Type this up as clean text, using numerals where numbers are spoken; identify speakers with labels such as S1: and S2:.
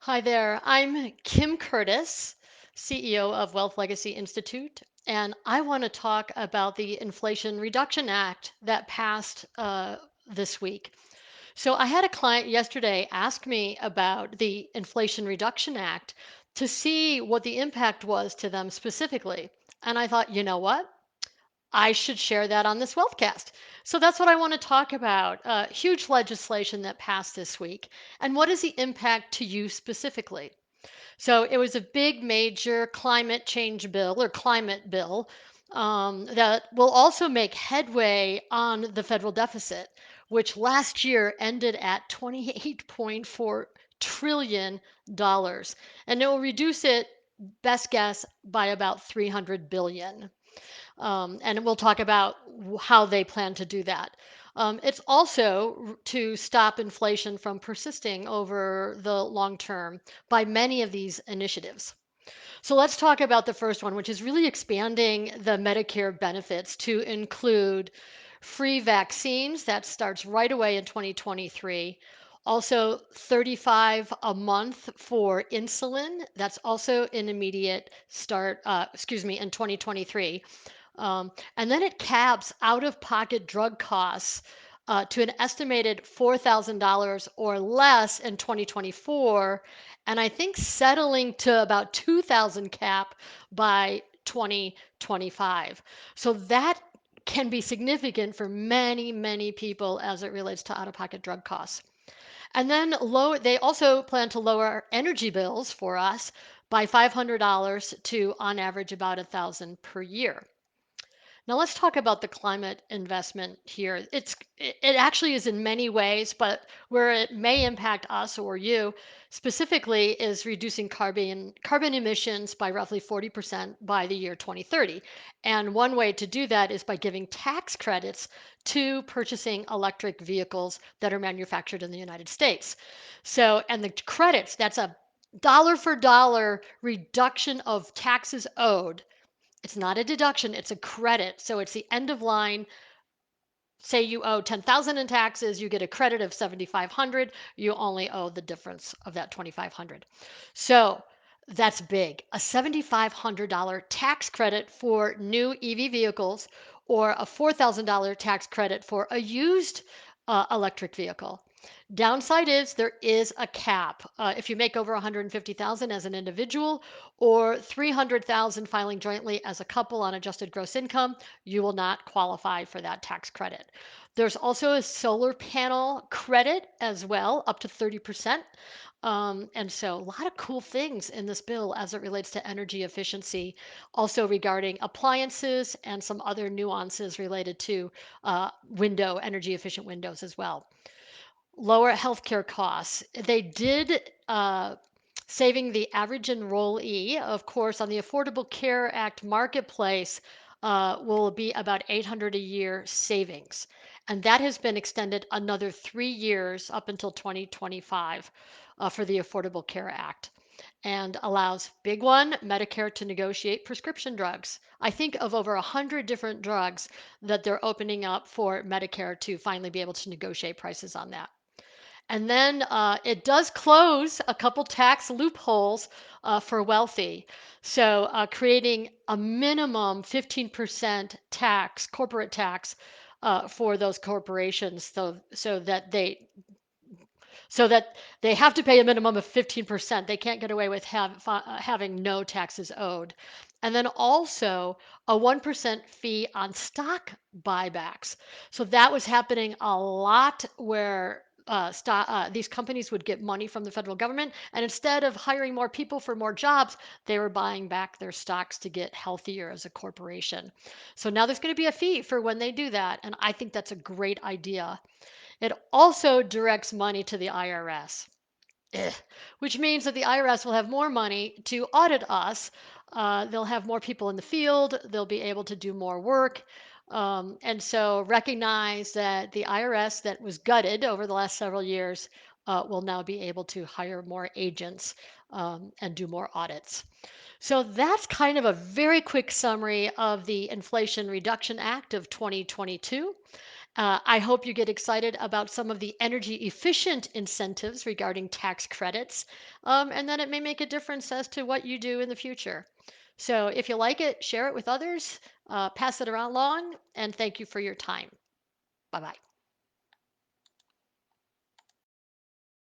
S1: Hi there. I'm Kim Curtis, CEO of Wealth Legacy Institute, and I want to talk about the Inflation Reduction Act that passed this week. So, I had a client yesterday ask me about the Inflation Reduction Act to see what the impact was to them specifically. And I thought, you know what? I should share that on this Wealthcast. So that's what I want to talk about. Huge legislation that passed this week. And what is the impact to you specifically? So it was a big, major climate change bill or climate bill that will also make headway on the federal deficit, which last year ended at $28.4 trillion. And it will reduce it, best guess, by about 300 billion. And we'll talk about how they plan to do that. It's also to stop inflation from persisting over the long term by many of these initiatives. So let's talk about the first one, which is really expanding the Medicare benefits to include free vaccines. That starts right away in 2023. Also, 35 a month for insulin. That's also an immediate start, in 2023. And then it caps out of pocket drug costs to an estimated $4,000 or less in 2024. And I think settling to about 2,000 cap by 2025. So that can be significant for many, many people as it relates to out of pocket drug costs. And then they also plan to lower energy bills for us by $500 to on average about 1,000 per year. Now let's talk about the climate investment here. It actually is in many ways, but where it may impact us or you specifically is reducing carbon emissions by roughly 40% by the year 2030. And one way to do that is by giving tax credits to purchasing electric vehicles that are manufactured in the United States. So, and the credits, that's a dollar for dollar reduction of taxes owed. It's not a deduction, it's a credit. So it's the end of line. Say you owe 10,000 in taxes, you get a credit of 7,500, you only owe the difference of that 2,500. So that's big. A $7,500 tax credit for new EV vehicles or a $4,000 tax credit for a used electric vehicle. Downside is there is a cap. If you make over 150,000 as an individual or 300,000 filing jointly as a couple on adjusted gross income, you will not qualify for that tax credit. There's also a solar panel credit as well, up to 30%. And so a lot of cool things in this bill as it relates to energy efficiency, also regarding appliances and some other nuances related to energy efficient windows as well. Lower healthcare costs. They did saving the average enrollee, of course, on the Affordable Care Act marketplace will be about 800 a year savings. And that has been extended another 3 years up until 2025 for the Affordable Care Act and allows big one Medicare to negotiate prescription drugs. I think of over 100 different drugs that they're opening up for Medicare to finally be able to negotiate prices on that. And then it does close a couple tax loopholes for wealthy. So creating a minimum 15% tax, corporate tax, for those corporations, so that they have to pay a minimum of 15%. They can't get away with having no taxes owed. And then also a 1% fee on stock buybacks. So that was happening a lot where these companies would get money from the federal government, and instead of hiring more people for more jobs, they were buying back their stocks to get healthier as a corporation. So now there's going to be a fee for when they do that, and I think that's a great idea. It also directs money to the IRS, which means that the IRS will have more money to audit us. They'll have more people in the field, they'll be able to do more work. And so recognize that the IRS that was gutted over the last several years will now be able to hire more agents and do more audits. So that's kind of a very quick summary of the Inflation Reduction Act of 2022. I hope you get excited about some of the energy efficient incentives regarding tax credits, and that it may make a difference as to what you do in the future. So if you like it, share it with others, pass it around along, and thank you for your time. Bye bye.